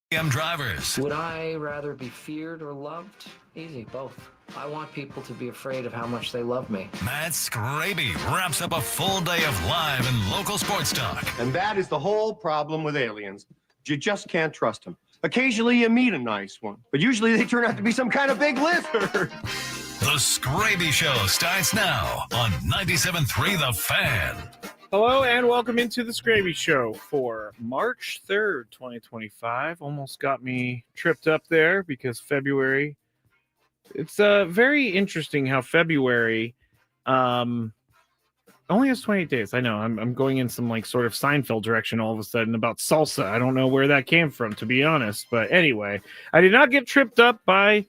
Drivers. Would I rather be feared or loved? Easy, both. I want people to be afraid of how much they love me. Matt Skraby wraps up a full day of live and local sports talk. And that is the whole problem with aliens. You just can't trust them. Occasionally you meet a nice one, but usually they turn out to be some kind of big lizard. The Skraby Show starts now on 97.3 The Fan. Hello and welcome into the Skraby Show for March 3rd, 2025. Almost got me tripped up there because February. It's very interesting how February only has 28 days. I know I'm going in some like sort of Seinfeld direction all of a sudden about salsa. I don't know where that came from, to be honest. But anyway, I did not get tripped up by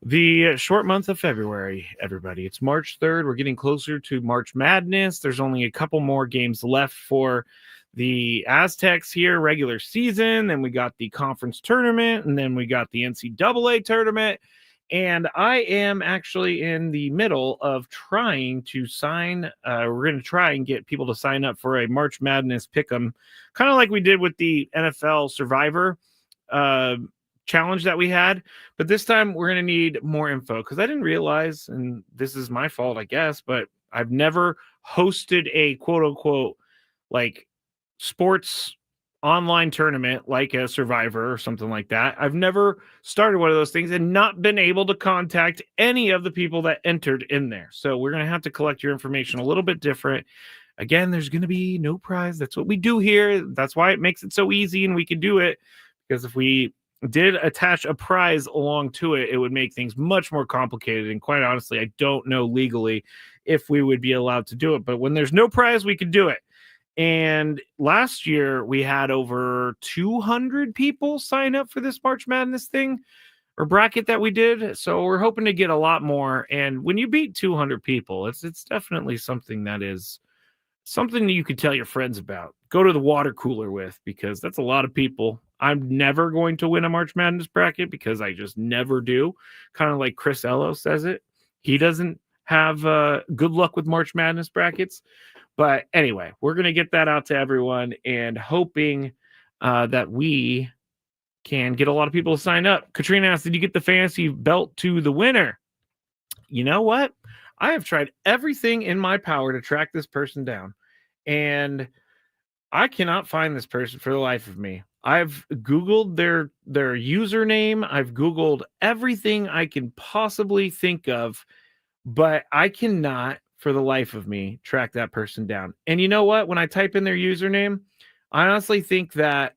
the short month of February, everybody. It's March 3rd. We're getting closer to March Madness. There's only a couple more games left for the Aztecs here, regular season. Then we got the conference tournament, and then we got the NCAA tournament. And I am actually in the middle of trying to sign. We're going to try and get people to sign up for a March Madness pick'em, kind of like we did with the NFL Survivor challenge that we had, but this time we're going to need more info because I didn't realize, and this is my fault, I guess, but I've never hosted a quote unquote like sports online tournament like a Survivor or something like that. I've never started one of those things and not been able to contact any of the people that entered in there. So we're going to have to collect your information a little bit different. Again, there's going to be no prize. That's what we do here. That's why it makes it so easy and we can do it, because if we did attach a prize along to it, it would make things much more complicated. And quite honestly, I don't know legally if we would be allowed to do it. But when there's no prize, we could do it. And last year, we had over 200 people sign up for this March Madness thing or bracket that we did. So we're hoping to get a lot more. And when you beat 200 people, it's definitely something that is something that you could tell your friends about. Go to the water cooler with, because that's a lot of people. I'm never going to win a March Madness bracket because I just never do. Kind of like Chris Ello says it. He doesn't have good luck with March Madness brackets. But anyway, we're going to get that out to everyone and hoping that we can get a lot of people to sign up. Katrina asked, did you get the fantasy belt to the winner? You know what? I have tried everything in my power to track this person down, and I cannot find this person for the life of me. I've Googled their username. I've Googled everything I can possibly think of, but I cannot for the life of me track that person down. And you know what? When I type in their username, I honestly think that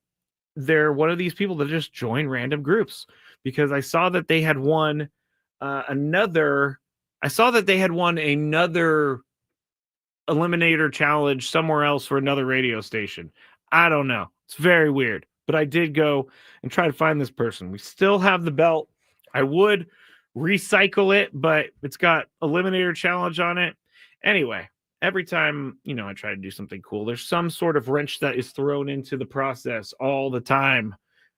they're one of these people that just join random groups, because I saw that they had won another eliminator challenge somewhere else for another radio station. I don't know. It's very weird. But I did go and try to find this person. We still have the belt. I would recycle it, but it's got eliminator challenge on it. Anyway, every time, I try to do something cool, there's some sort of wrench that is thrown into the process all the time.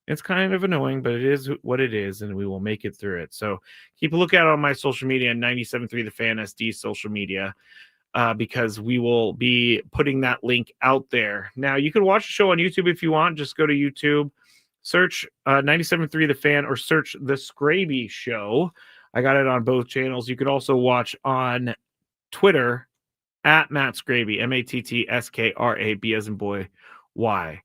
It's kind of annoying, but it is what it is, and we will make it through it. So keep a lookout on my social media, 97.3 The Fan SD social media, because we will be putting that link out there. Now, you can watch the show on YouTube if you want. Just go to YouTube, search 97.3 The Fan, or search The Skraby Show. I got it on both channels. You could also watch on Twitter at Matt Skraby, MATTSKRAB as in boy, Y.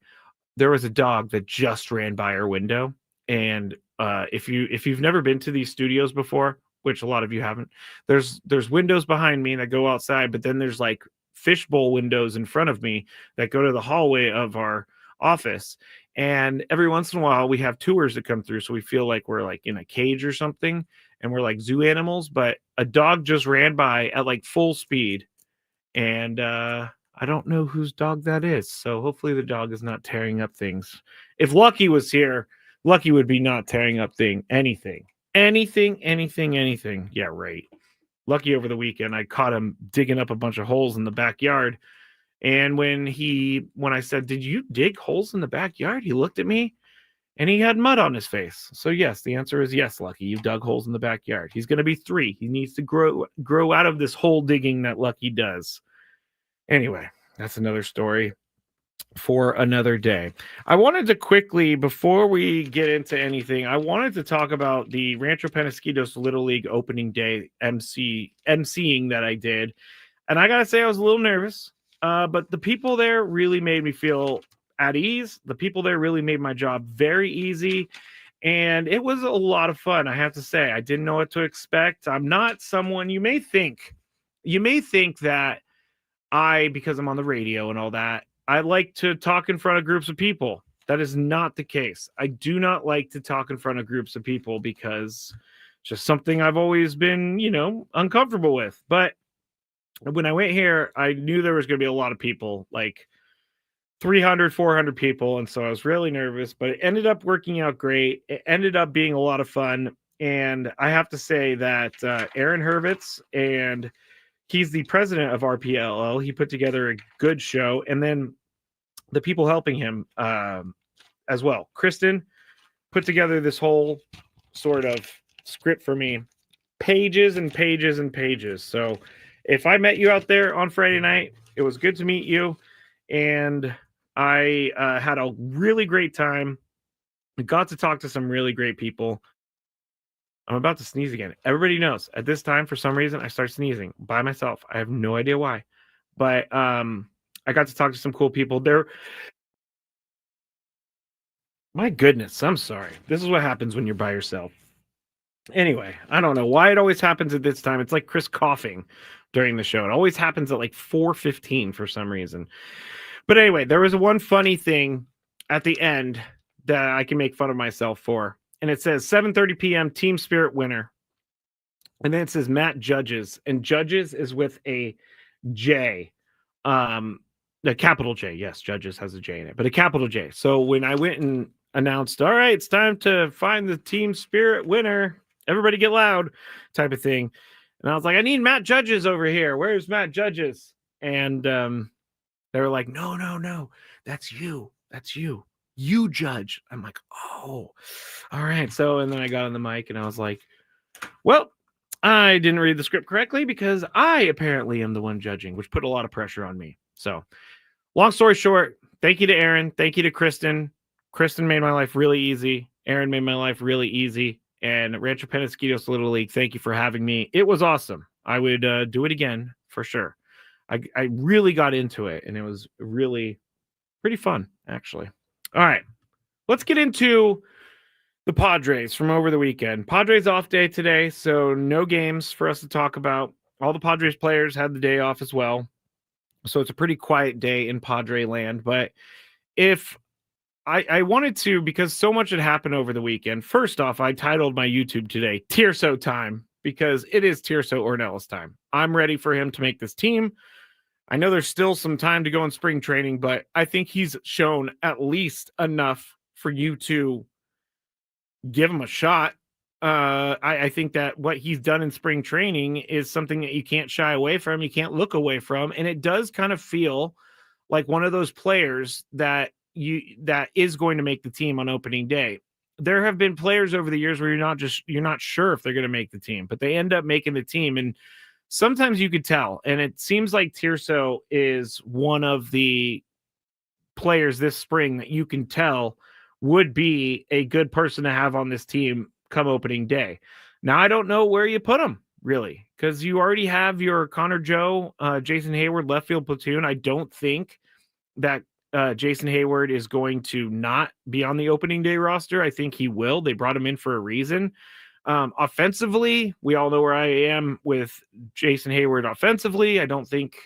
There was a dog that just ran by our window, and if you've never been to these studios before, which a lot of you haven't, there's windows behind me that go outside, but then there's like fishbowl windows in front of me that go to the hallway of our office. And every once in a while we have tours that come through, so we feel like we're like in a cage or something, and we're like zoo animals. But a dog just ran by at like full speed, and I don't know whose dog that is. So hopefully the dog is not tearing up things. If Lucky was here, Lucky would be not tearing up anything. Yeah, right. Lucky over the weekend, I caught him digging up a bunch of holes in the backyard. And when I said, did you dig holes in the backyard? He looked at me and he had mud on his face. So yes, the answer is yes, Lucky. You've dug holes in the backyard. He's going to be 3. He needs to grow out of this hole digging that Lucky does. Anyway, that's another story. for another day. I wanted to quickly, before we get into anything, I wanted to talk about the Rancho Penasquitos Little League opening day emceeing that I did. And I gotta say, I was a little nervous, but the people there really made me feel at ease. The people there really made my job very easy. And it was a lot of fun, I have to say. I didn't know what to expect. I'm not someone you may think that because I'm on the radio and all that, I like to talk in front of groups of people. That is not the case. I do not like to talk in front of groups of people because it's just something I've always been, uncomfortable with. But when I went here, I knew there was going to be a lot of people, like 300, 400 people. And so I was really nervous, but it ended up working out great. It ended up being a lot of fun. And I have to say that Aaron Hurwitz, and he's the president of RPLL. He put together a good show. And then the people helping him as well. Kristen put together this whole sort of script for me. Pages and pages and pages. So if I met you out there on Friday night, it was good to meet you. And I had a really great time. I got to talk to some really great people. I'm about to sneeze again. Everybody knows at this time, for some reason, I start sneezing by myself. I have no idea why. But I got to talk to some cool people there. My goodness, I'm sorry. This is what happens when you're by yourself. Anyway, I don't know why it always happens at this time. It's like Chris coughing during the show. It always happens at like 4:15 for some reason. But anyway, there was one funny thing at the end that I can make fun of myself for. And it says 7:30 p.m. Team Spirit winner. And then it says Matt Judges. And Judges is with a J. A capital J. Yes, Judges has a J in it, but a capital J. So when I went and announced, all right, it's time to find the Team Spirit winner, everybody get loud type of thing. And I was like, I need Matt Judges over here. Where's Matt Judges? And they were like, no, that's you. That's you. You judge. I'm like, oh, all right. So, and then I got on the mic and I was like, well, I didn't read the script correctly because I apparently am the one judging, which put a lot of pressure on me. So long story short, thank you to Aaron. Thank you to Kristen. Kristen made my life really easy. Aaron made my life really easy. And Rancho Penasquitos Little League, thank you for having me. It was awesome. I would do it again for sure. I really got into it, and it was really pretty fun, actually. All right, let's get into the Padres from over the weekend. Padres off day today, so no games for us to talk about. All the Padres players had the day off as well. So it's a pretty quiet day in Padre land. But if I wanted to, because so much had happened over the weekend. First off, I titled my YouTube today, Tirso Time, because it is Tirso Ornelas time. I'm ready for him to make this team. I know there's still some time to go in spring training, but I think he's shown at least enough for you to give him a shot. I think that what he's done in spring training is something that you can't shy away from. You can't look away from. And it does kind of feel like one of those players that is going to make the team on opening day. There have been players over the years where you're not sure if they're going to make the team, but they end up making the team. And sometimes you could tell. And it seems like Tirso is one of the players this spring that you can tell would be a good person to have on this team come opening day. Now, I don't know where you put him, really, because you already have your Connor Joe, Jason Hayward left field platoon. I don't think that Jason Hayward is going to not be on the opening day roster. I think he will. They brought him in for a reason. Offensively, we all know where I am with Jason Hayward offensively. I don't think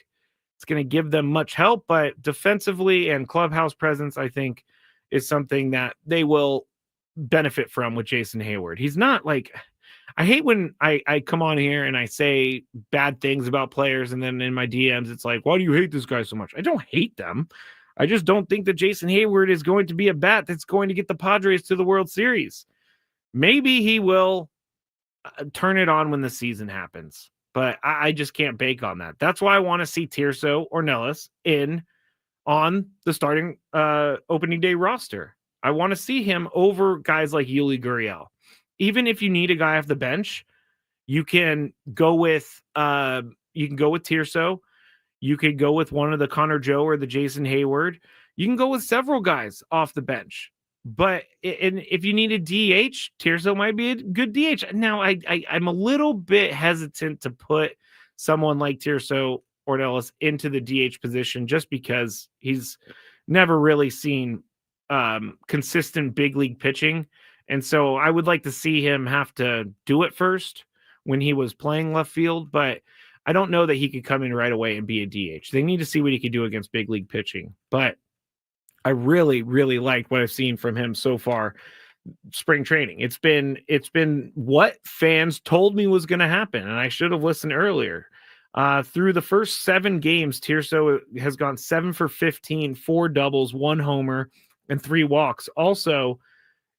it's going to give them much help, but defensively and clubhouse presence, I think, is something that they will benefit from with Jason Hayward. He's not like, I hate when I come on here and I say bad things about players, and then in my DMs, it's like, why do you hate this guy so much? I don't hate them. I just don't think that Jason Hayward is going to be a bat that's going to get the Padres to the World Series. Maybe he will turn it on when the season happens, but I just can't bake on that. That's why I want to see Tirso Ornelas on the starting opening day roster. I want to see him over guys like Yuli Gurriel. Even if you need a guy off the bench, you can go with Tirso. You could go with one of the Connor Joe or the Jason Hayward. You can go with several guys off the bench. But if you need a DH, Tirso might be a good DH. Now, I'm a little bit hesitant to put someone like Tirso Ornelas into the DH position just because he's never really seen consistent big league pitching. And so I would like to see him have to do it first when he was playing left field. But I don't know that he could come in right away and be a DH. They need to see what he could do against big league pitching. But I really, really like what I've seen from him so far. Spring training. It's been what fans told me was going to happen, and I should have listened earlier. Through the first 7 games, Tirso has gone 7 for 15, 4 doubles, 1 homer, and 3 walks. Also,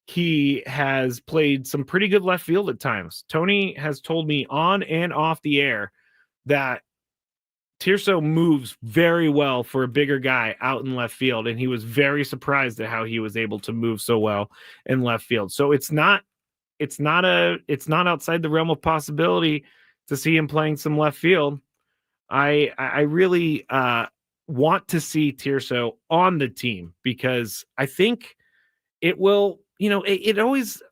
he has played some pretty good left field at times. Tony has told me on and off the air that Tirso moves very well for a bigger guy out in left field, and he was very surprised at how he was able to move so well in left field. So it's not outside the realm of possibility to see him playing some left field. I really want to see Tirso on the team because I think it will, it always,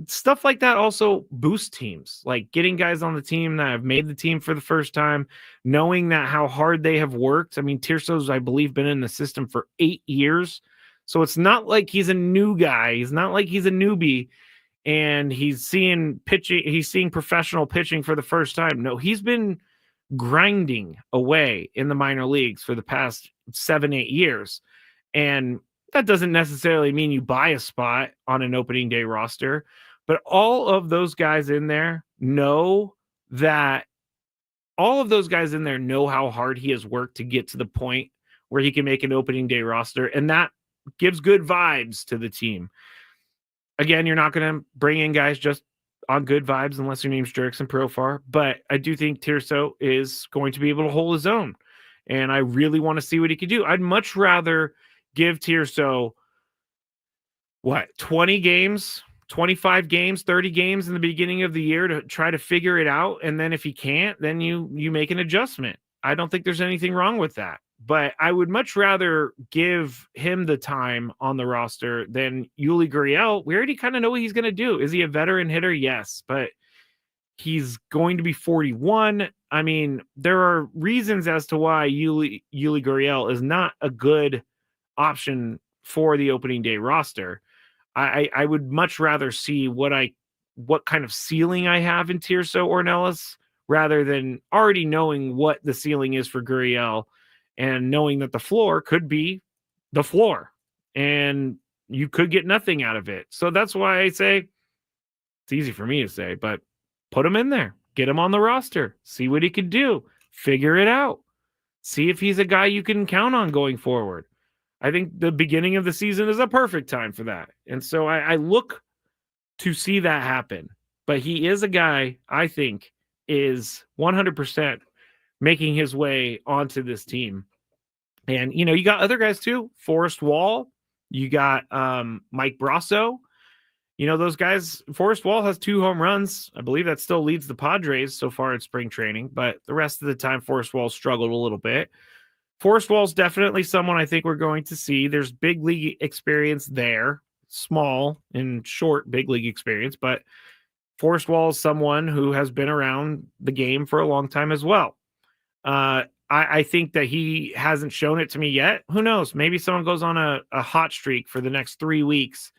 stuff like that also boosts teams, like getting guys on the team that have made the team for the first time, knowing that how hard they have worked. I mean, Tirso's, I believe, been in the system for 8 years. So it's not like he's a new guy. He's not like he's a newbie and he's seeing professional pitching for the first time. No, he's been grinding away in the minor leagues for the past 7-8 years. And that doesn't necessarily mean you buy a spot on an opening day roster, but all of those guys in there know how hard he has worked to get to the point where he can make an opening day roster. And that gives good vibes to the team. Again, you're not going to bring in guys just on good vibes unless your name's Jurickson Profar, but I do think Tirso is going to be able to hold his own. And I really want to see what he could do. I'd much rather give Tirso 20 games, 25 games, 30 games in the beginning of the year to try to figure it out. And then if he can't, then you make an adjustment. I don't think there's anything wrong with that. But I would much rather give him the time on the roster than Yuli Gurriel. We already kind of know what he's going to do. Is he a veteran hitter? Yes, but he's going to be 41. I mean, there are reasons as to why Yuli Gurriel is not a good option for the opening day roster. I would much rather see what kind of ceiling I have in Tirso Ornelas rather than already knowing what the ceiling is for Gurriel and knowing that the floor could be the floor and you could get nothing out of it. So that's why I say it's easy for me to say, but put him in there, get him on the roster, see what he can do, figure it out, see if he's a guy you can count on going forward. I think the beginning of the season is a perfect time for that. And so I look to see that happen. But he is a guy I think is 100% making his way onto this team. And, you got other guys too. Forrest Wall. You got Mike Brasso. Those guys. Forrest Wall has 2 home runs. I believe that still leads the Padres so far in spring training. But the rest of the time, Forrest Wall struggled a little bit. Forrest Wall's definitely someone I think we're going to see. There's big league experience there, small and short big league experience, but Forrest Wall is someone who has been around the game for a long time as well. I think that he hasn't shown it to me yet. Who knows? Maybe someone goes on a hot streak for the next 3 weeks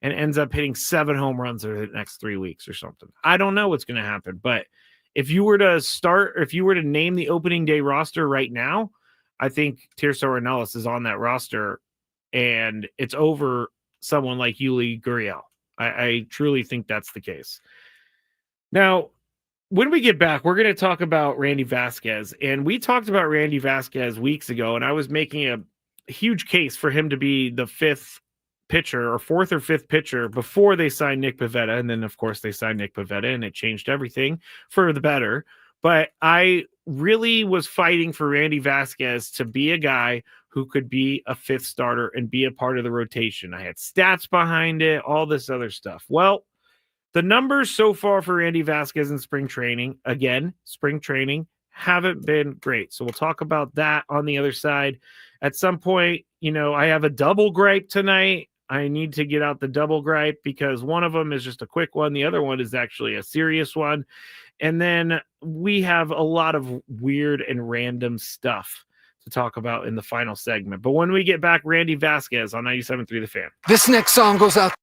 and ends up hitting 7 home runs over the next 3 weeks or something. I don't know what's going to happen, but if you were to name the opening day roster right now, I think Tirso Ornelas is on that roster, and it's over someone like Yuli Gurriel. I truly think that's the case. Now, when we get back, we're going to talk about Randy Vasquez, and we talked about Randy Vasquez weeks ago, and I was making a huge case for him to be the 5th pitcher or 4th or 5th pitcher before they signed Nick Pivetta, and then, of course, they signed Nick Pivetta, and it changed everything for the better. But I really was fighting for Randy Vasquez to be a guy who could be a 5th starter and be a part of the rotation. I had stats behind it, all this other stuff. Well, the numbers so far for Randy Vasquez in spring training, haven't been great. So we'll talk about that on the other side. At some point, I have a double gripe tonight. I need to get out the double gripe because one of them is just a quick one. The other one is actually a serious one. And then we have a lot of weird and random stuff to talk about in the final segment. But when we get back, Randy Vasquez on 97.3 The Fan. This next song goes out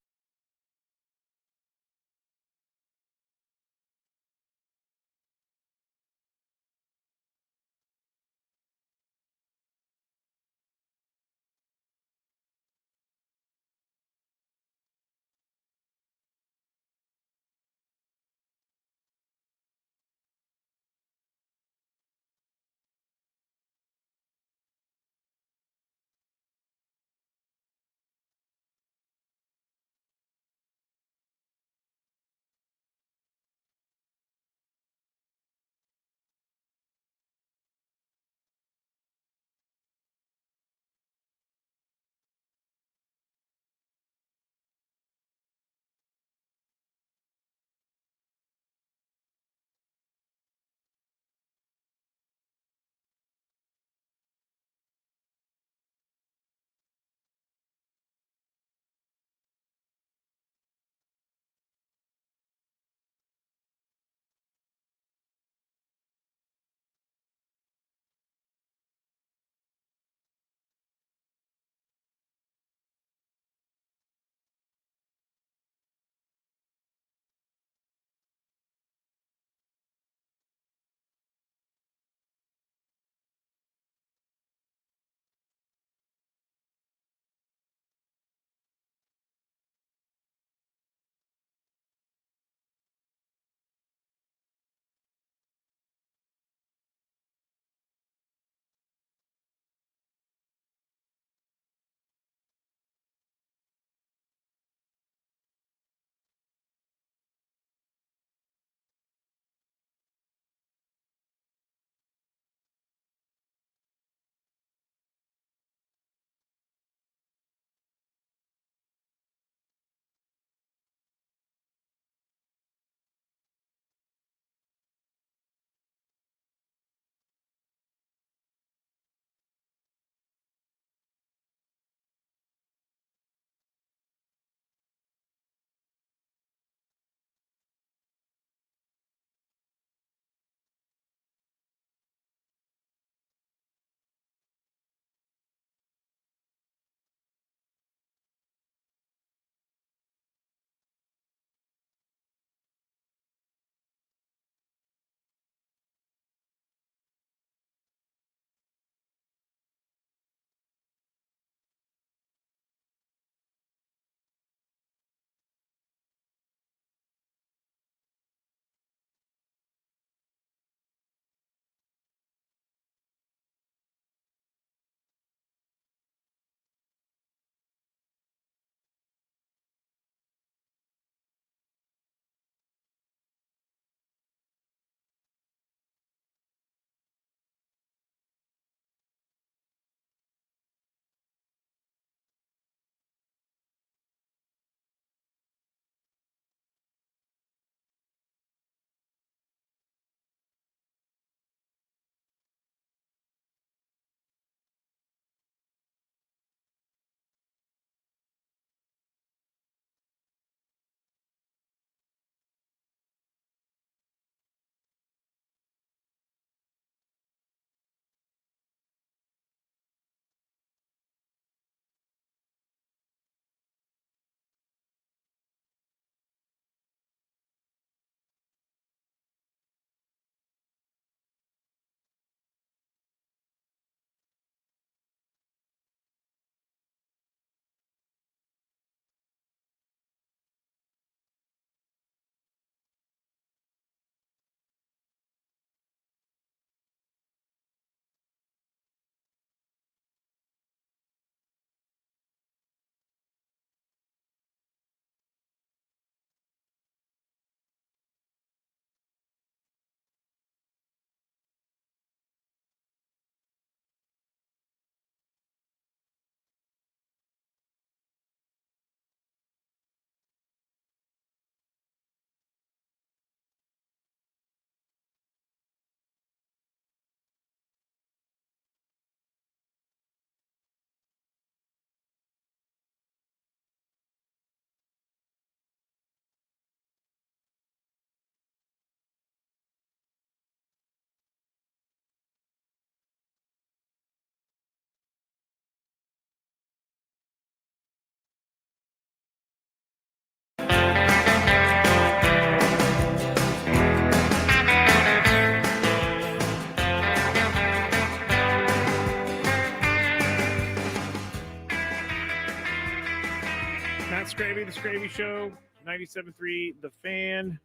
Skraby Show, 97.3 The Fan.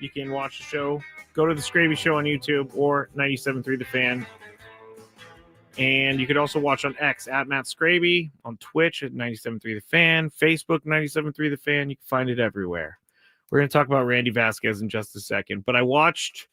You can watch the show. Go to the Skraby Show on YouTube or 97.3 The Fan. And you could also watch on X at Matt Skraby, on Twitch at 97.3 The Fan, Facebook 97.3 The Fan. You can find it everywhere. We're going to talk about Randy Vasquez in just a second. But I watched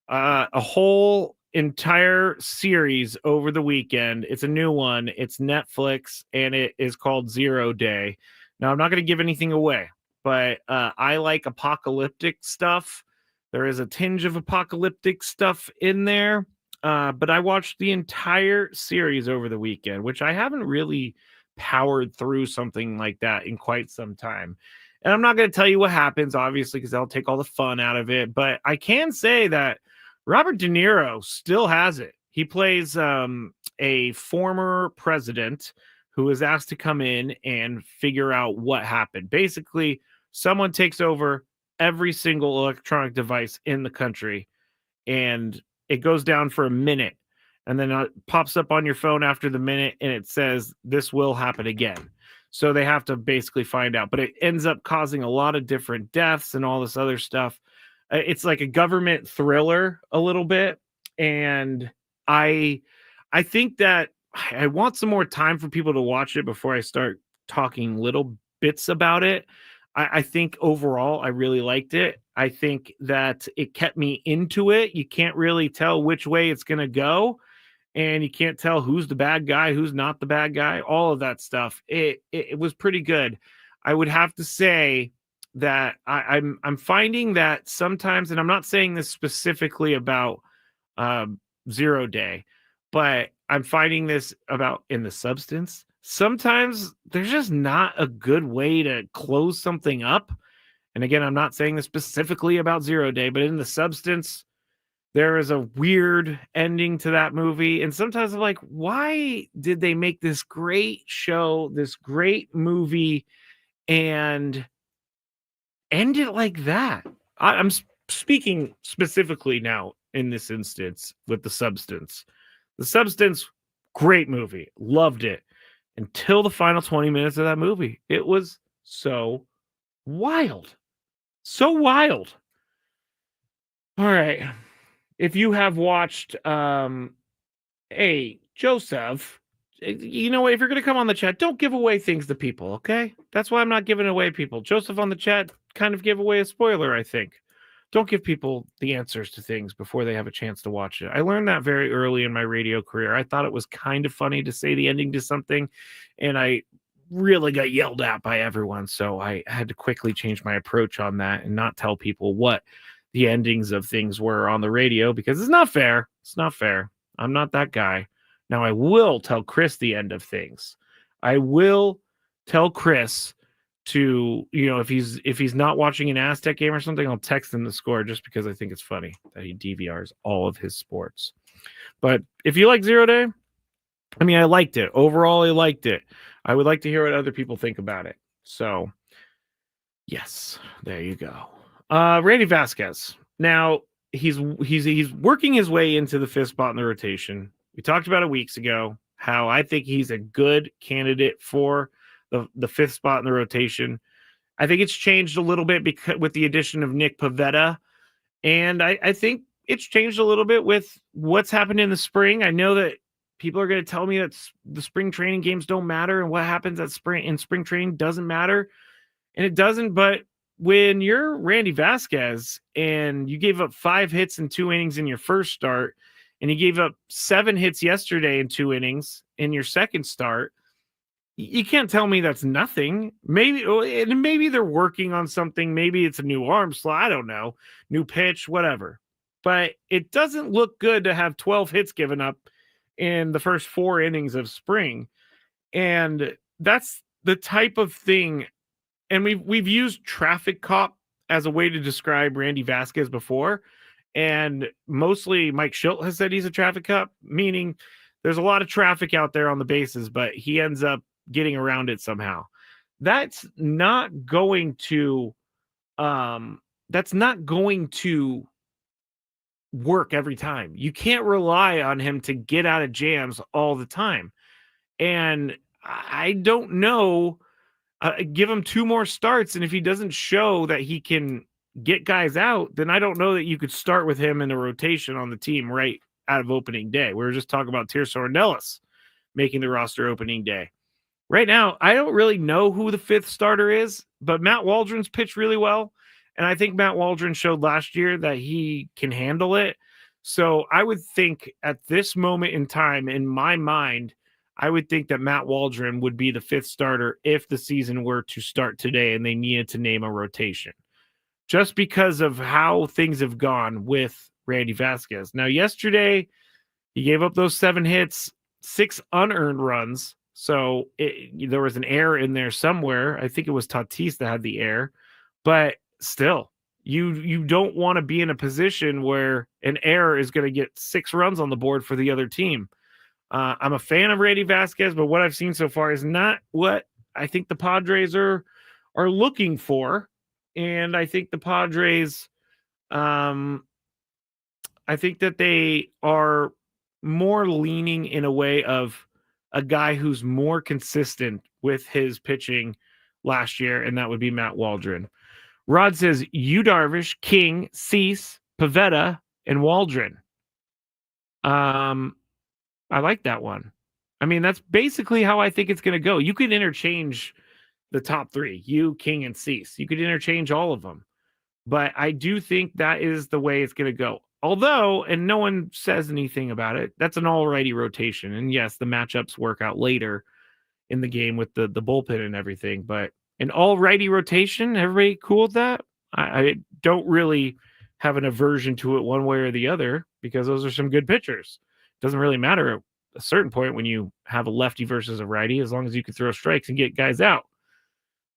a whole entire series over the weekend. It's a new one. It's Netflix, and it is called 0 Day. Now, I'm not going to give anything away, but I like apocalyptic stuff. There is a tinge of apocalyptic stuff in there. But I watched the entire series over the weekend, which I haven't really powered through something like that in quite some time. And I'm not going to tell you what happens, obviously, because that'll take all the fun out of it. But I can say that Robert De Niro still has it. He plays a former president who is asked to come in and figure out what happened. Basically, someone takes over every single electronic device in the country, and it goes down for a minute, and then it pops up on your phone after the minute, and it says, this will happen again. So they have to basically find out. But it ends up causing a lot of different deaths and all this other stuff. It's like a government thriller a little bit. And I think that I want some more time for people to watch it before I start talking little bits about it. I think overall, I really liked it. I think that it kept me into it. You can't really tell which way it's going to go. And you can't tell who's the bad guy, who's not the bad guy, all of that stuff. It was pretty good. I would have to say that I'm finding that sometimes, and I'm not saying this specifically about 0 Day, but I'm finding this about in the substance. Sometimes there's just not a good way to close something up. And again, I'm not saying this specifically about 0 Day, but in the substance, there is a weird ending to that movie. And sometimes I'm like, why did they make this great show, this great movie, and end it like that? I'm speaking specifically now in this instance with The Substance. The Substance, great movie. Loved it. Until the final 20 minutes of that movie. It was so wild. So wild. All right. If you have watched, hey, Joseph, you know what? If you're going to come on the chat, don't give away things to people, okay? That's why I'm not giving away people. Joseph on the chat kind of gave away a spoiler, I think. Don't give people the answers to things before they have a chance to watch it. I learned that very early in my radio career. I thought it was kind of funny to say the ending to something, and I really got yelled at by everyone. So I had to quickly change my approach on that and not tell people what the endings of things were on the radio, because it's not fair. It's not fair. I'm not that guy. Now, I will tell Chris the end of things. I will tell Chris to, if he's not watching an Aztec game or something, I'll text him the score just because I think it's funny that he DVRs all of his sports. But if you like 0 Day, I mean, I liked it. Overall, I liked it. I would like to hear what other people think about it. So, yes, there you go. Randy Vasquez. Now, he's working his way into the fifth spot in the rotation. We talked about it weeks ago, how I think he's a good candidate for the fifth spot in the rotation. I think it's changed a little bit because with the addition of Nick Pivetta. And I think it's changed a little bit with what's happened in the spring. I know that people are going to tell me that the spring training games don't matter and what happens in spring training doesn't matter. And it doesn't, but when you're Randy Vasquez and you gave up 5 hits in 2 innings in your first start, and you gave up 7 hits yesterday in 2 innings in your second start, you can't tell me that's nothing. Maybe they're working on something. Maybe it's a new arm slot. I don't know. New pitch, whatever. But it doesn't look good to have 12 hits given up in the first 4 innings of spring. And that's the type of thing. And we've used traffic cop as a way to describe Randy Vasquez before. And mostly Mike Schilt has said he's a traffic cop, meaning there's a lot of traffic out there on the bases, but he ends up getting around it somehow. That's not going to work every time. You can't rely on him to get out of jams all the time. And I don't know. Give him 2 more starts, and if he doesn't show that he can get guys out, then I don't know that you could start with him in a rotation on the team right out of opening day. We were just talking about Tirso Ornelas making the roster opening day. Right now, I don't really know who the 5th starter is, but Matt Waldron's pitched really well, and I think Matt Waldron showed last year that he can handle it. So I would think at this moment in time, in my mind, I would think that Matt Waldron would be the 5th starter if the season were to start today and they needed to name a rotation, just because of how things have gone with Randy Vasquez. Now, yesterday, he gave up those 7 hits, 6 unearned runs. So there was an error in there somewhere. I think it was Tatis that had the error, but still, you don't want to be in a position where an error is going to get 6 runs on the board for the other team. I'm a fan of Randy Vasquez, but what I've seen so far is not what I think the Padres are looking for. And I think the Padres, I think that they are more leaning in a way of a guy who's more consistent with his pitching last year, and that would be Matt Waldron. Rod says, Yu Darvish, King, Cease, Pivetta, and Waldron. I like that one. I mean, that's basically how I think it's going to go. You could interchange the top 3, you, King, and Cease. You could interchange all of them. But I do think that is the way it's going to go. Although, and no one says anything about it, that's an all-righty rotation. And yes, the matchups work out later in the game with the bullpen and everything. But an all-righty rotation, everybody cool with that? I don't really have an aversion to it one way or the other because those are some good pitchers. Doesn't really matter at a certain point when you have a lefty versus a righty, as long as you can throw strikes and get guys out.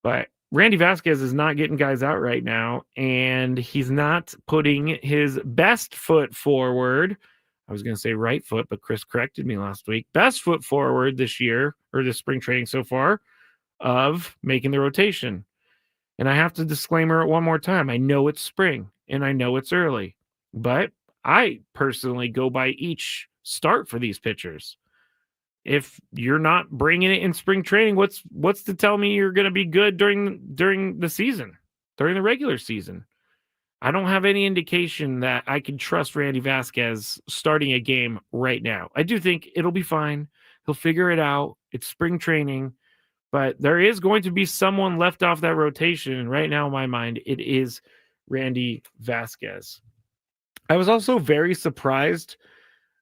But Randy Vasquez is not getting guys out right now, and he's not putting his best foot forward. I was going to say right foot, but Chris corrected me last week. Best foot forward this year, or this spring training so far, of making the rotation. And I have to disclaimer it one more time. I know it's spring, and I know it's early, but I personally go by each start for these pitchers. If you're not bringing it in spring training, what's to tell me you're going to be good during the season, during the regular season? I don't have any indication that I can trust Randy Vasquez starting a game right now. I do think it'll be fine. He'll figure it out. It's spring training, but there is going to be someone left off that rotation. And right now, in my mind, it is Randy Vasquez. I was also very surprised.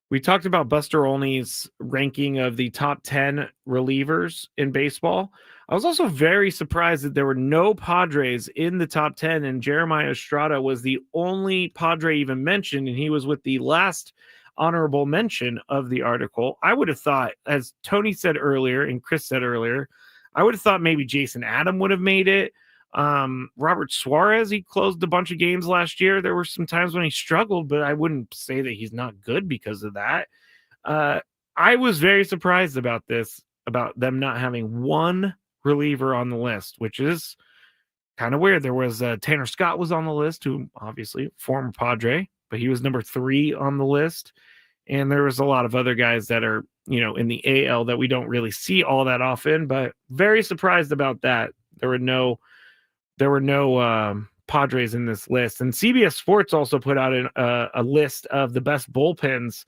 We talked about Buster Olney's ranking of the top 10 relievers in baseball. I was also very surprised that there were no Padres in the top 10, and Jeremiah Estrada was the only Padre even mentioned, and he was with the last honorable mention of the article. I would have thought, as Tony said earlier and Chris said earlier, I would have thought maybe Jason Adam would have made it. Robert Suarez, he closed a bunch of games last year. There were some times when he struggled, but I wouldn't say that he's not good because of that. I was very surprised about this, about them not having one reliever on the list, which is kind of weird. There was Tanner Scott was on the list, who obviously former Padre, but he was number 3 on the list. And there was a lot of other guys that are, in the AL that we don't really see all that often, but very surprised about that. There were no Padres in this list. And CBS Sports also put out a list of the best bullpens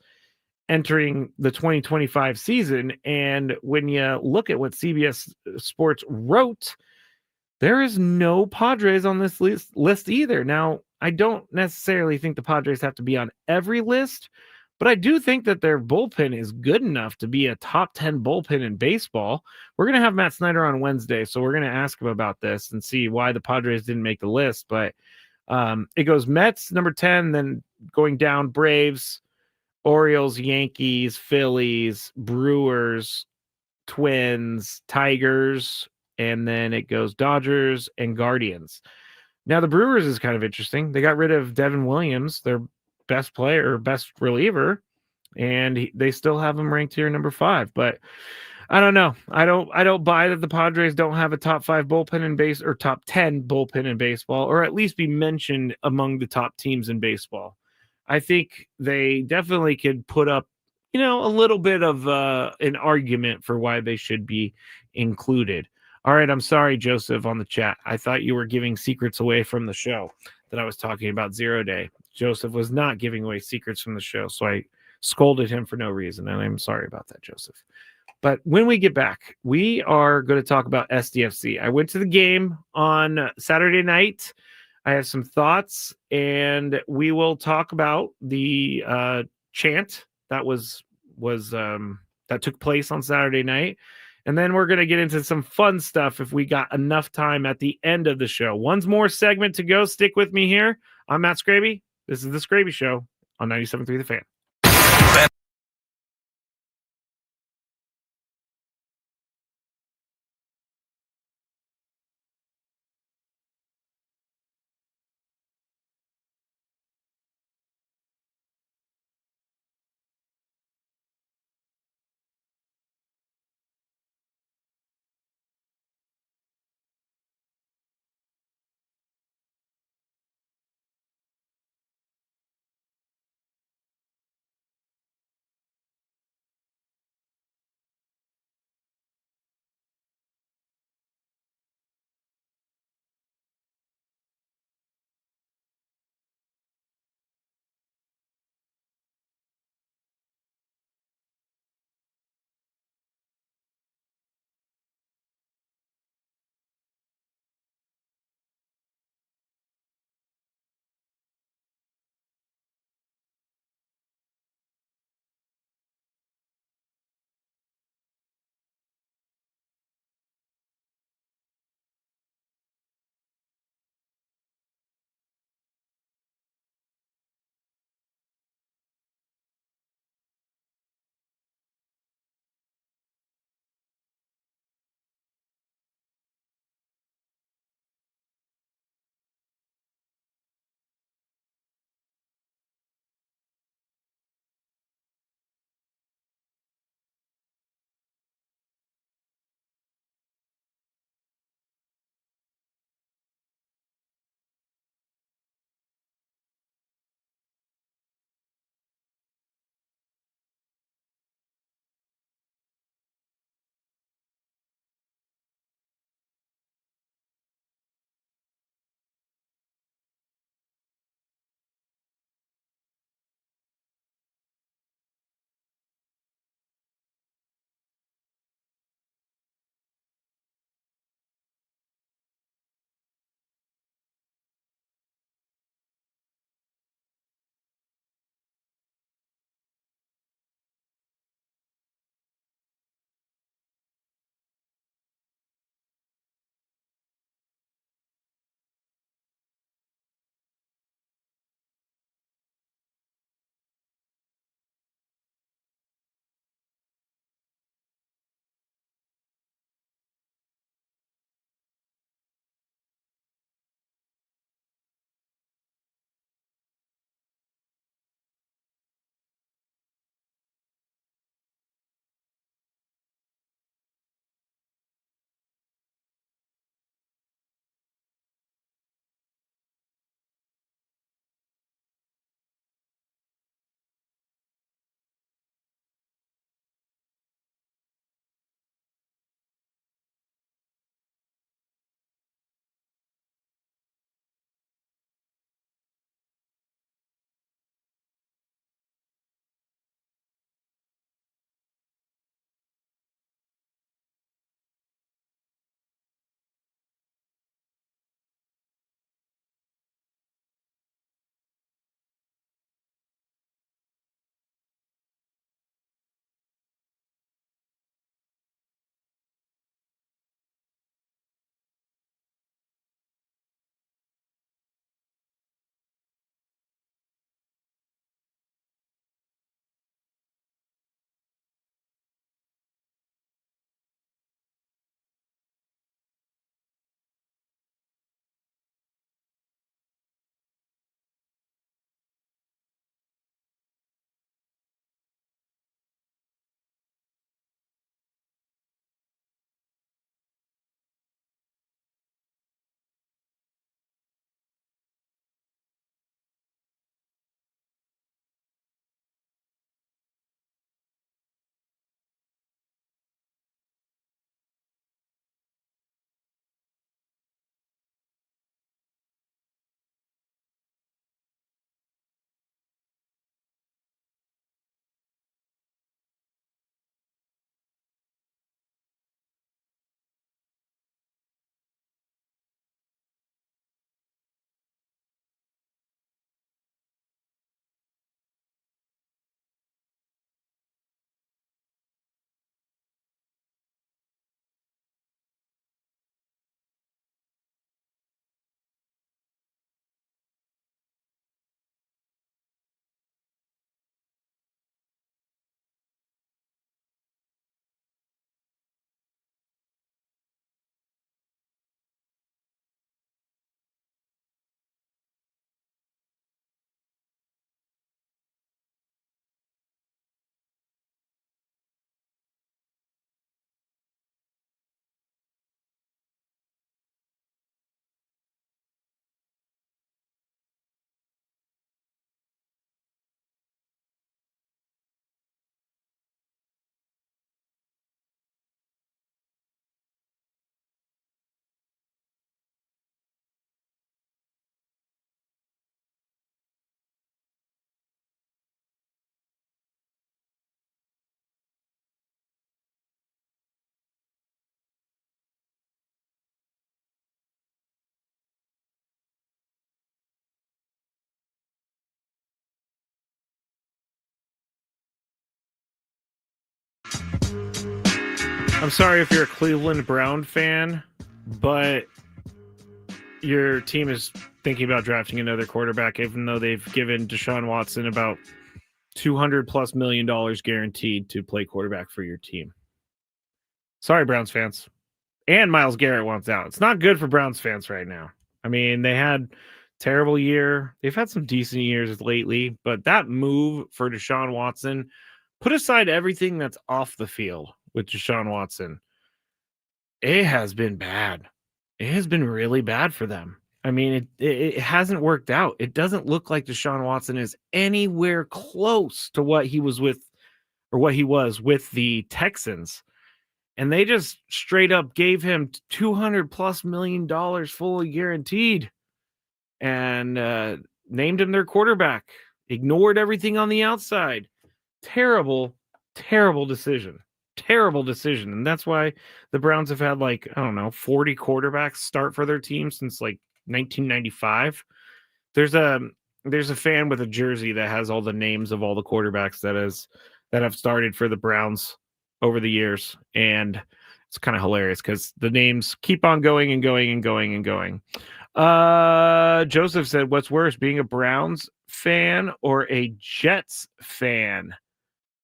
entering the 2025 season. And when you look at what CBS Sports wrote, there is no Padres on this list either. Now, I don't necessarily think the Padres have to be on every list, but I do think that their bullpen is good enough to be a top 10 bullpen in baseball. We're going to have Matt Snyder on Wednesday, so we're going to ask him about this and see why the Padres didn't make the list. But it goes Mets, number 10, then going down Braves, Orioles, Yankees, Phillies, Brewers, Twins, Tigers, and then it goes Dodgers and Guardians. Now, the Brewers is kind of interesting. They got rid of Devin Williams, their best player or best reliever, and they still have him ranked here number 5. But I don't know. I don't buy that the Padres don't have a top 5 bullpen in base or top 10 bullpen in baseball, or at least be mentioned among the top teams in baseball. I think they definitely could put up, a little bit of an argument for why they should be included. All right, I'm sorry, Joseph, on the chat. I thought you were giving secrets away from the show that I was talking about 0 Day. Joseph was not giving away secrets from the show, so I scolded him for no reason, and I'm sorry about that, Joseph. But when we get back, we are going to talk about SDFC. I went to the game on Saturday night. I have some thoughts, and we will talk about the chant that that took place on Saturday night. And then we're going to get into some fun stuff if we got enough time at the end of the show. One more segment to go. Stick with me here. I'm Matt Skraby. This is The Skraby Show on 97.3 The Fan. I'm sorry if you're a Cleveland Brown fan, but your team is thinking about drafting another quarterback, even though they've given Deshaun Watson about $200+ million guaranteed to play quarterback for your team. Sorry, Browns fans. And Myles Garrett wants out. It's not good for Browns fans right now. I mean, they had terrible year. They've had some decent years lately, but that move for Deshaun Watson, put aside everything that's off the field with Deshaun Watson, it has been bad. It has been really bad for them. I mean, it hasn't worked out. It doesn't look like Deshaun Watson is anywhere close to what he was with the Texans. And they just straight up gave him $200+ million fully guaranteed and named him their quarterback, ignored everything on the outside. Terrible, terrible decision. Terrible decision. And that's why the Browns have had 40 quarterbacks start for their team since 1995. There's a fan with a jersey that has all the names of all the quarterbacks that have started for the Browns over the years, and it's kind of hilarious because the names keep on going and going and going and going. Joseph said, "What's worse, being a Browns fan or a Jets fan?"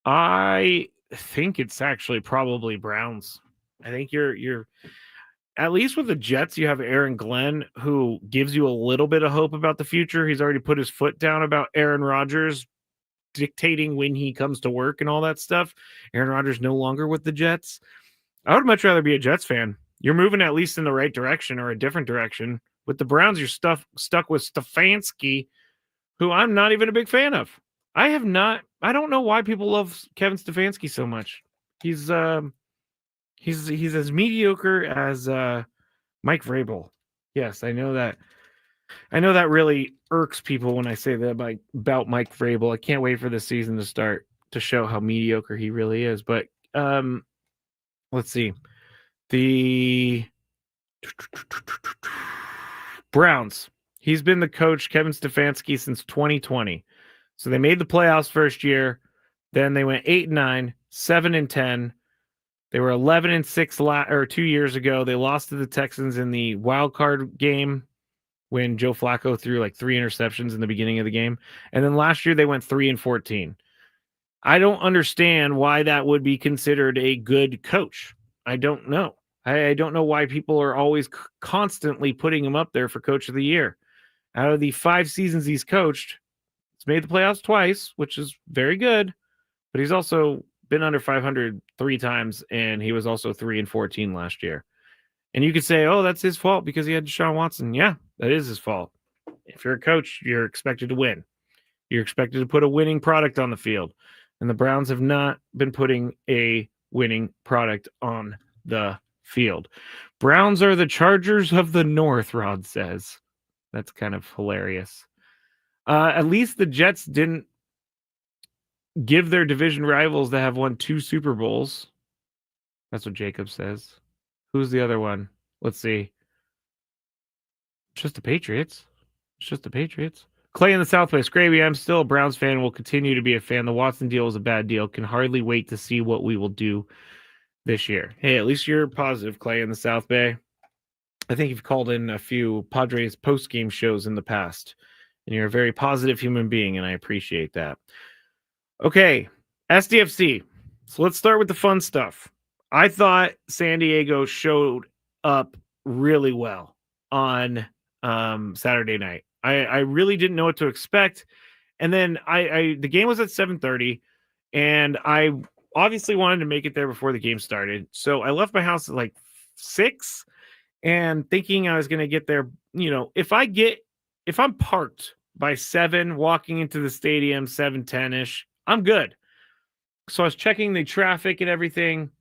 I think it's actually probably Browns. I think you're at least with the Jets, you have Aaron Glenn, who gives you a little bit of hope about the future. He's already put his foot down about Aaron Rodgers dictating when he comes to work and all that stuff. Aaron Rodgers no longer with the Jets. I would much rather be a Jets fan. You're moving at least in the right direction or a different direction. With the Browns, you're stuck with Stefanski, who I'm not even a big fan of. I don't know why people love Kevin Stefanski so much. He's as mediocre as Mike Vrabel. Yes, I know that. I know that really irks people when I say that about Mike Vrabel. I can't wait for the season to start to show how mediocre he really is. But let's see. The Browns. He's been the coach, Kevin Stefanski, since 2020. So they made the playoffs first year. Then they went 8-9, 7-10. They were 11-6 2 years ago. They lost to the Texans in the wild card game when Joe Flacco threw 3 interceptions in the beginning of the game. And then last year they went 3-14. I don't understand why that would be considered a good coach. I don't know. I don't know why people are always constantly putting him up there for coach of the year. Out of the 5 seasons he's coached, he's made the playoffs twice, which is very good, but he's also been under 500 3 times, and he was also 3-14 last year. And you could say, oh, that's his fault because he had Deshaun Watson. Yeah, that is his fault. If you're a coach, you're expected to win. You're expected to put a winning product on the field. And the Browns have not been putting a winning product on the field. Browns are the Chargers of the North, Rod says. That's kind of hilarious. At least the Jets didn't give their division rivals that have won 2 Super Bowls. That's what Jacob says. Who's the other one? Let's see. It's just the Patriots. Clay in the South Bay. Skraby, I'm still a Browns fan. Will continue to be a fan. The Watson deal was a bad deal. Can hardly wait to see what we will do this year. Hey, at least you're positive, Clay in the South Bay. I think you've called in a few Padres post-game shows in the past, and you're a very positive human being, and I appreciate that. Okay, SDFC. So let's start with the fun stuff. I thought San Diego showed up really well on Saturday night. I really didn't know what to expect. And then the game was at 7:30, and I obviously wanted to make it there before the game started. So I left my house at 6 and thinking I was going to get there. If I'm parked by 7, walking into the stadium, 7:10-ish, I'm good. So I was checking the traffic and everything.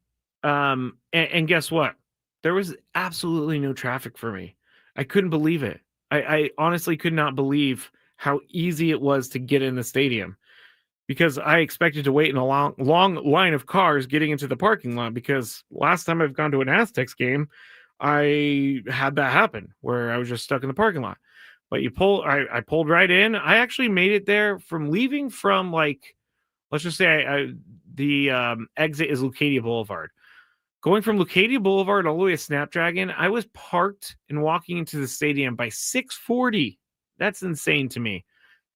And guess what? There was absolutely no traffic for me. I couldn't believe it. I honestly could not believe how easy it was to get in the stadium, because I expected to wait in a long line of cars getting into the parking lot, because last time I've gone to an Aztecs game, I had that happen where I was just stuck in the parking lot. But I pulled right in. I actually made it there from leaving from let's just say the exit is Leucadia Boulevard. Going from Leucadia Boulevard all the way to Snapdragon, I was parked and walking into the stadium by 6:40. That's insane to me,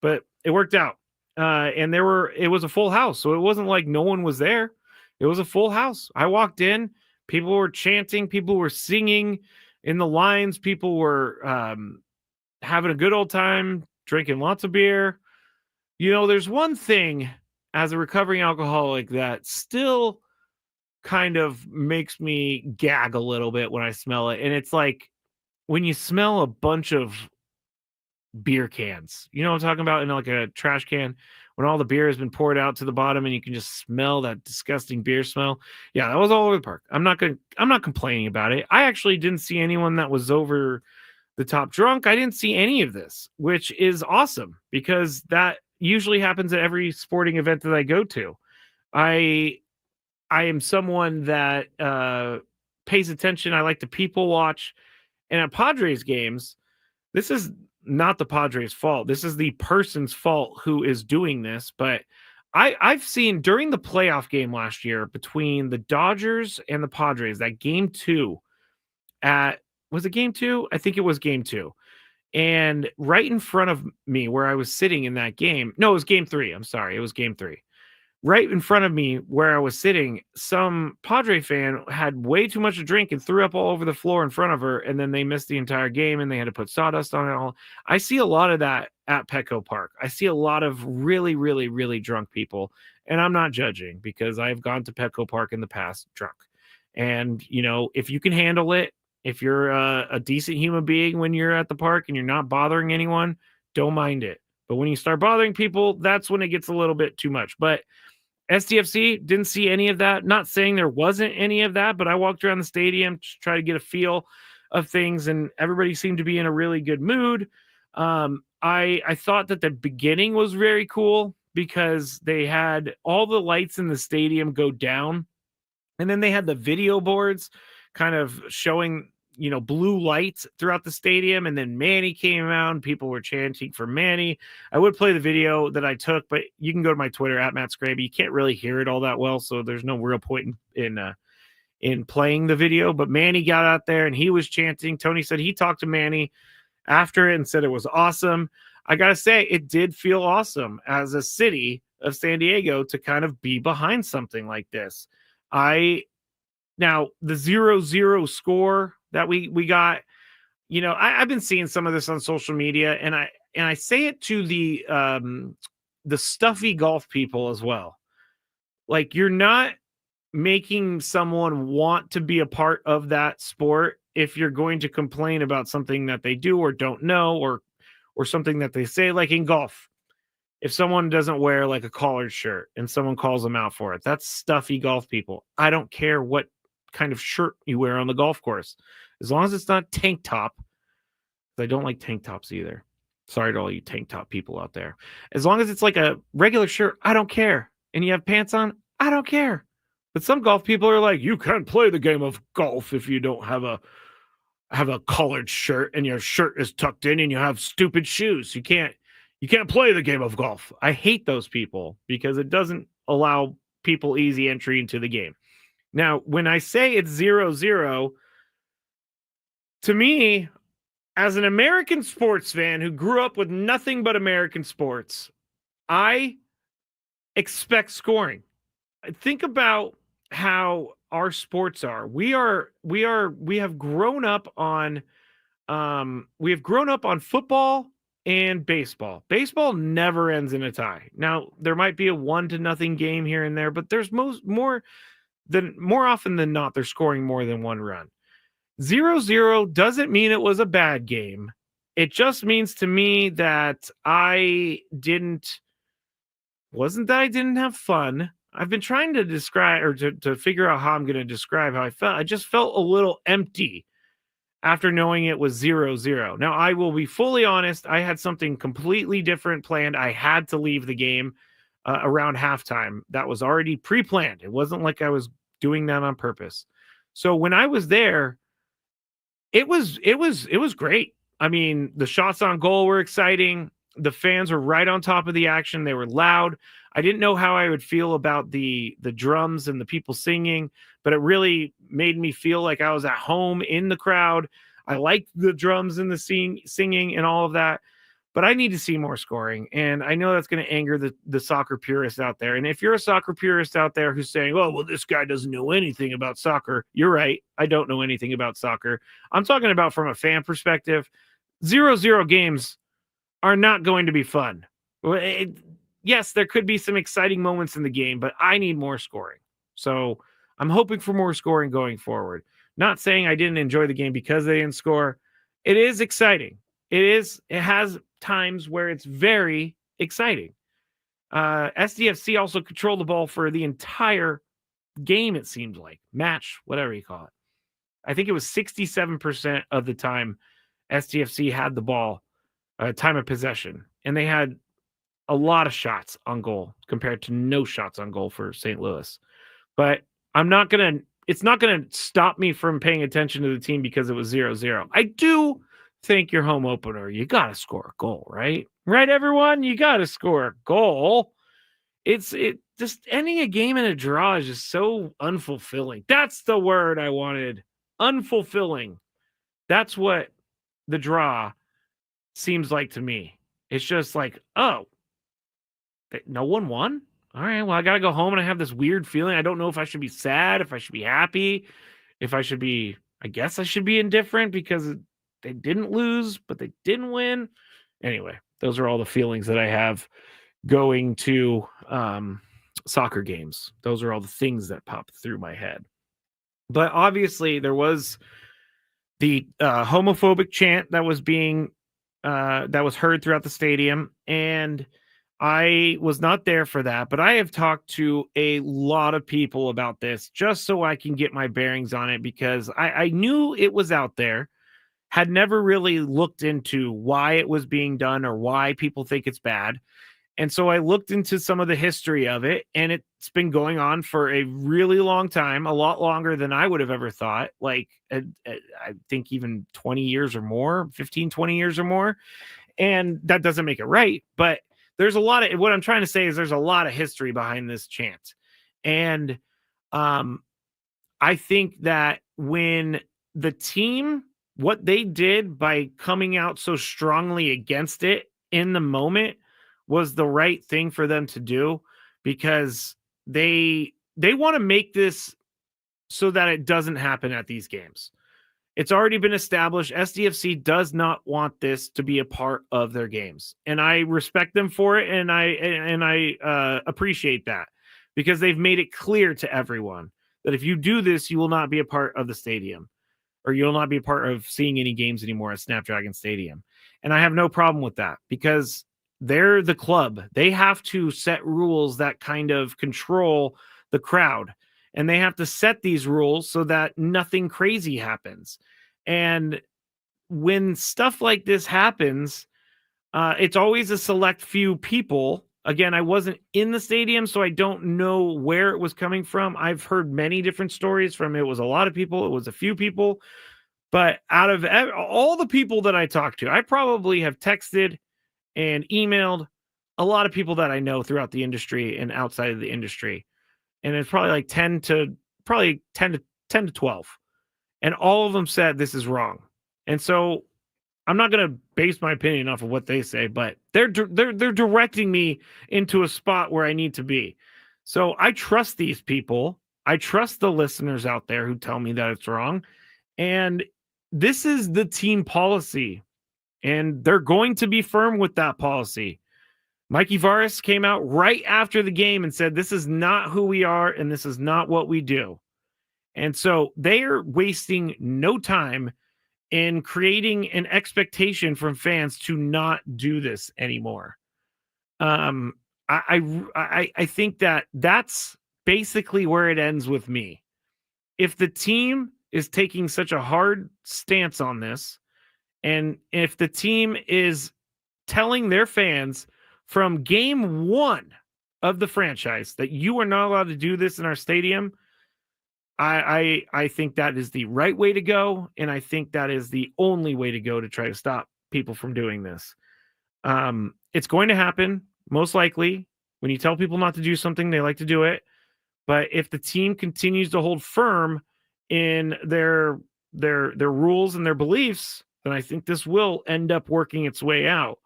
but it worked out. And it was a full house, so it wasn't like no one was there. It was a full house. I walked in, people were chanting, people were singing in the lines, people were having a good old time, drinking lots of beer. There's one thing as a recovering alcoholic that still kind of makes me gag a little bit when I smell it. And it's like when you smell a bunch of beer cans, you know what I'm talking about, in like a trash can, when all the beer has been poured out to the bottom and you can just smell that disgusting beer smell. Yeah, that was all over the park. I'm not complaining about it. I actually didn't see anyone that was over the top drunk. I didn't see any of this, which is awesome because that usually happens at every sporting event that I go to. I am someone that pays attention. I like to people watch. And at Padres games, this is not the Padres' fault. This is the person's fault who is doing this. But I've seen during the playoff game last year between the Dodgers and the Padres, that game 2 was it game 2? I think it was game 2. And right in front of me where I was sitting in that game, no, it was game 3. I'm sorry. It was game 3. Right in front of me where I was sitting, some Padre fan had way too much to drink and threw up all over the floor in front of her. And then they missed the entire game and they had to put sawdust on it all. I see a lot of that at Petco Park. I see a lot of really, really, really drunk people. And I'm not judging because I've gone to Petco Park in the past drunk. And, if you can handle it, if you're a decent human being when you're at the park and you're not bothering anyone, don't mind it. But when you start bothering people, that's when it gets a little bit too much. But STFC didn't see any of that. Not saying there wasn't any of that, but I walked around the stadium to try to get a feel of things, and everybody seemed to be in a really good mood. I thought that the beginning was very cool because they had all the lights in the stadium go down, and then they had the video boards kind of showing blue lights throughout the stadium. And then Manny came out and people were chanting for Manny. I would play the video that I took, but you can go to my Twitter at Matt Skraby. You can't really hear it all that well, so there's no real point in playing the video. But Manny got out there and he was chanting. Tony said he talked to Manny after it and said it was awesome. I got to say, it did feel awesome as a city of San Diego to kind of be behind something like this. Now, the 0-0 score that we got, I've been seeing some of this on social media, and I say it to the stuffy golf people as well. Like, you're not making someone want to be a part of that sport if you're going to complain about something that they do or don't know, or something that they say. Like in golf, if someone doesn't wear like a collared shirt and someone calls them out for it, that's stuffy golf people. I don't care what kind of shirt you wear on the golf course, as long as it's not tank top. I don't like tank tops either. Sorry to all you tank top people out there. As long as it's like a regular shirt, I don't care. And you have pants on, I don't care. But some golf people are like, you can't play the game of golf if you don't have a collared shirt and your shirt is tucked in and you have stupid shoes. You can't play the game of golf. I hate those people because it doesn't allow people easy entry into the game. Now, when I say it's 0-0, to me, as an American sports fan who grew up with nothing but American sports, I expect scoring. Think about how our sports are. We have grown up on football and baseball. Baseball never ends in a tie. Now, there might be a 1-0 game here and there, but there's more often than not, they're scoring more than one run. 0-0 doesn't mean it was a bad game. It just means to me that I didn't have fun. I've been trying to describe or to figure out how I'm going to describe how I felt. I just felt a little empty after knowing it was 0-0. Now, I will be fully honest. I had something completely different planned. I had to leave the game around halftime. That was already pre-planned. It wasn't like I was doing that on purpose. So when I was there, it was great. I mean, the shots on goal were exciting. The fans were right on top of the action. They were loud. I didn't know how I would feel about the drums and the people singing, but it really made me feel like I was at home in the crowd. I liked the drums and the singing and all of that, but I need to see more scoring. And I know that's going to anger the soccer purists out there. And if you're a soccer purist out there who's saying, oh, well, this guy doesn't know anything about soccer, you're right. I don't know anything about soccer. I'm talking about from a fan perspective. 0-0 games are not going to be fun. Yes, there could be some exciting moments in the game, but I need more scoring. So I'm hoping for more scoring going forward. Not saying I didn't enjoy the game because they didn't score. It is exciting. It has times where it's very exciting. SDFC also controlled the ball for the entire game, it seemed like. Match, whatever you call it. I think it was 67% of the time SDFC had the ball, time of possession. And they had a lot of shots on goal compared to no shots on goal for St. Louis. But it's not going to stop me from paying attention to the team because it was 0-0. I do think your home opener, you got to score a goal, right? Right, everyone? You got to score a goal. It just ending a game in a draw is just so unfulfilling. That's the word I wanted. Unfulfilling. That's what the draw seems like to me. It's just like, oh, no one won? All right, well, I got to go home and I have this weird feeling. I don't know if I should be sad, if I should be happy, if I should be, I guess I should be indifferent because they didn't lose, but they didn't win. Anyway, those are all the feelings that I have going to soccer games. Those are all the things that pop through my head. But obviously there was the homophobic chant that was being that was heard throughout the stadium, and I was not there for that, but I have talked to a lot of people about this just so I can get my bearings on it, because I knew it was out there, had never really looked into why it was being done or why people think it's bad. And so I looked into some of the history of it, and it's been going on for a really long time, a lot longer than I would have ever thought. Like, I think even 20 years or more, 15, 20 years or more. And that doesn't make it right. But there's a lot of, what I'm trying to say is there's a lot of history behind this chant. And I think that when the team, what they did by coming out so strongly against it in the moment was the right thing for them to do, because they want to make this so that it doesn't happen at these games. It's already been established. SDFC does not want this to be a part of their games, and I respect them for it, and I appreciate that, because they've made it clear to everyone that if you do this, you will not be a part of the stadium, or you'll not be a part of seeing any games anymore at Snapdragon Stadium. And I have no problem with that, because they're the club. They have to set rules that kind of control the crowd, and they have to set these rules so that nothing crazy happens. And when stuff like this happens, it's always a select few people. Again, I wasn't in the stadium, so I don't know where it was coming from. I've heard many different stories from, it was a lot of people, it was a few people. But out of all the people that I talked to, I probably have texted and emailed a lot of people that I know throughout the industry and outside of the industry. And it's probably like 10 to 12. And all of them said this is wrong. And so I'm not going to base my opinion off of what they say, but they're directing me into a spot where I need to be. So I trust these people. I trust the listeners out there who tell me that it's wrong. And this is the team policy, and they're going to be firm with that policy. Mikey Varis came out right after the game and said, this is not who we are, and this is not what we do. And so they are wasting no time in creating an expectation from fans to not do this anymore. I think that that's basically where it ends with me. If the team is taking such a hard stance on this, and if the team is telling their fans from game one of the franchise that you are not allowed to do this in our stadium, I think that is the right way to go, and I think that is the only way to go to try to stop people from doing this. It's going to happen, most likely. When you tell people not to do something, they like to do it. But if the team continues to hold firm in their rules and their beliefs, then I think this will end up working its way out.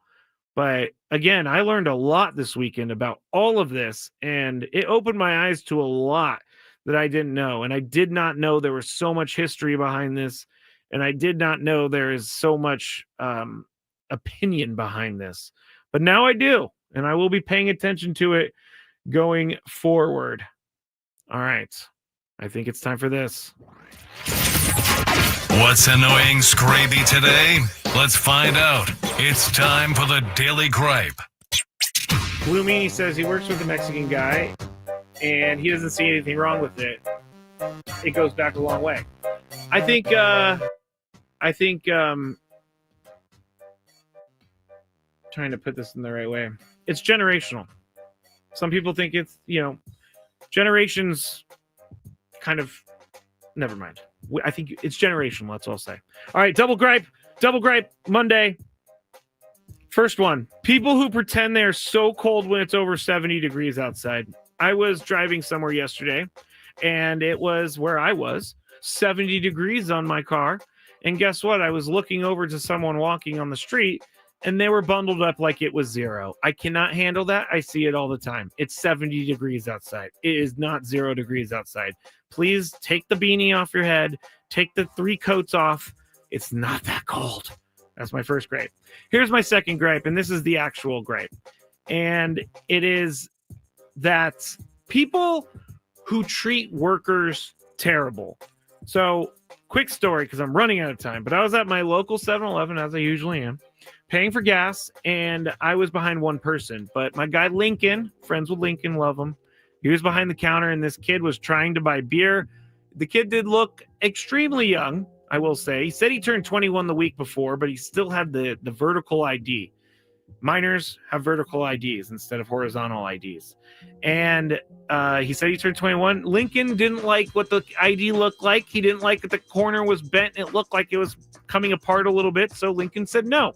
But again, I learned a lot this weekend about all of this, and it opened my eyes to a lot that I didn't know. And I did not know there was so much history behind this, and I did not know there is so much opinion behind this. But now I do, and I will be paying attention to it going forward. All right. I think it's time for this. What's annoying Skraby today? Let's find out. It's time for the Daily Gripe. Blue Meanie says he works with a Mexican guy, and he doesn't see anything wrong with it. It goes back a long way. I think trying to put this in the right way. It's generational. Some people think it's, generations kind of, never mind. I think it's generational. That's all I'll say. All right. Double gripe Monday. First one, people who pretend they're so cold when it's over 70 degrees outside. I was driving somewhere yesterday, and it was where I was 70 degrees on my car. And guess what? I was looking over to someone walking on the street, and they were bundled up like it was 0. I cannot handle that. I see it all the time. It's 70 degrees outside. It is not 0 degrees outside. Please take the beanie off your head. Take the 3 coats off. It's not that cold. That's my first gripe. Here's my second gripe, and this is the actual gripe. And it is that people who treat workers terrible. So, quick story, because I'm running out of time, but I was at my local 7-Eleven, as I usually am, paying for gas, and I was behind one person. But my guy Lincoln, friends with Lincoln, love him. He was behind the counter, and this kid was trying to buy beer. The kid did look extremely young, I will say. He said he turned 21 the week before, but he still had the vertical ID. Minors have vertical IDs instead of horizontal IDs. And he said he turned 21. Lincoln didn't like what the ID looked like. He didn't like that the corner was bent. It looked like it was coming apart a little bit. So Lincoln said no.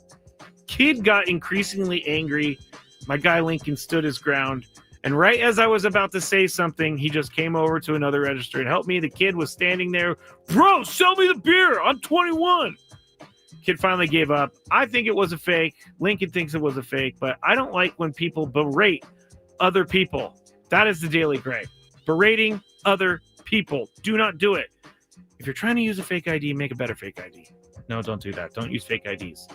Kid got increasingly angry. My guy Lincoln stood his ground. And right as I was about to say something, he just came over to another register and helped me. The kid was standing there. Bro, sell me the beer. I'm 21. Kid finally gave up. I think it was a fake. Lincoln thinks it was a fake, but I don't like when people berate other people. That is the Daily Gripe. Berating other people. Do not do it. If you're trying to use a fake ID, make a better fake ID. No, don't do that. Don't use fake IDs.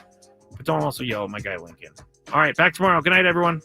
But don't also yell at my guy Lincoln. All right, back tomorrow. Good night, everyone.